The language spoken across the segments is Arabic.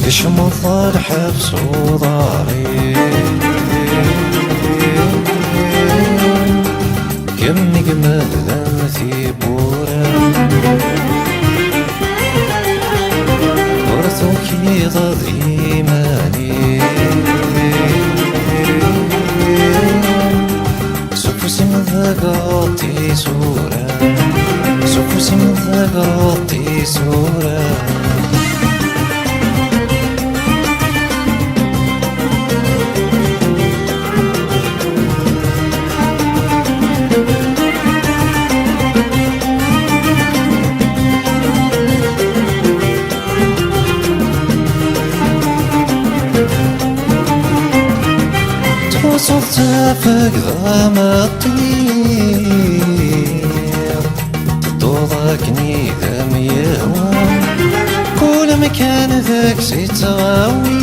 يشم الضرح بصداري كم جمال ذنثي بورا ورثك ضد إيماني سفوسي من ذقاطي سورة سفوسي من ذقاطي سورة وصلت فقد ما الطير تضوضكني ذم يهوى كل مكان ذاك ستغاوي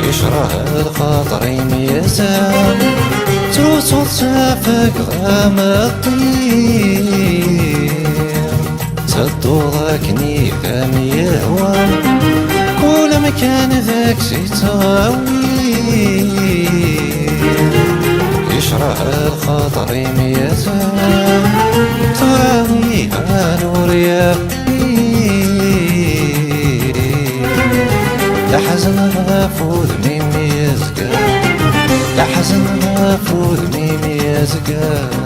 يشرح الخاطر يميزان توصلت فقد ما الطير تضوضكني ذم يهوى كل مكان ذاك ستغاوي يشرح الخاطر يميزان تراوي نور يبي لحزن غفور ميم يزقى لحزن غفور ميم يزقى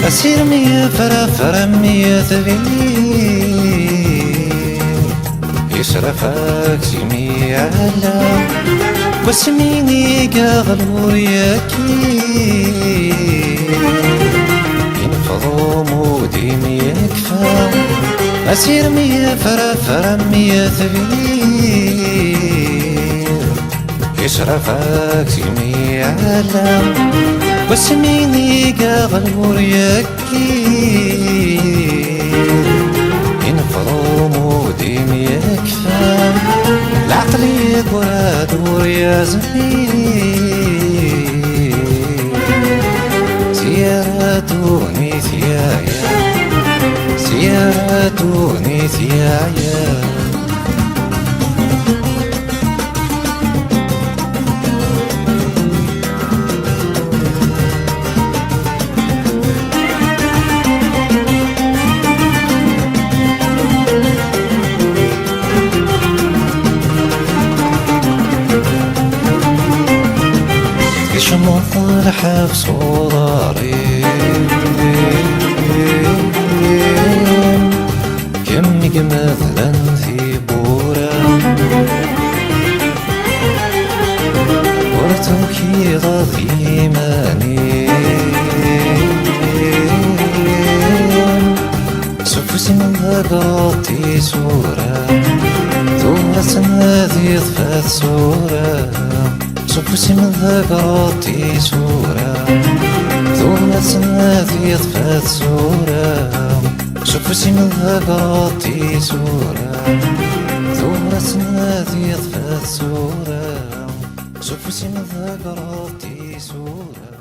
أسير مية فرا مية ثغير يشرفك سمي علام واسميني كغلور يكير ينفض مودي ميكفى أسير مية فرا مية ثغير يشرفك سمي علام واسميني كغلور يكير ينفض مودي ميكفى العقل يقوى دور يا زميل سيارتوني ثيايا سيارتوني ثيايا يشم الضرح بصداري كم جمال ذنثي بورا ورثك ضد إيماني سفوسي من ذقاطي سورة ثورة هذه ضفات سورة سفوسي من ذقاطي سورة ثورة هذه ضفات سورة سفوسي من ذقاطي سورة ثورة هذه ضفات سورة سفوسي من ذقاطي سورة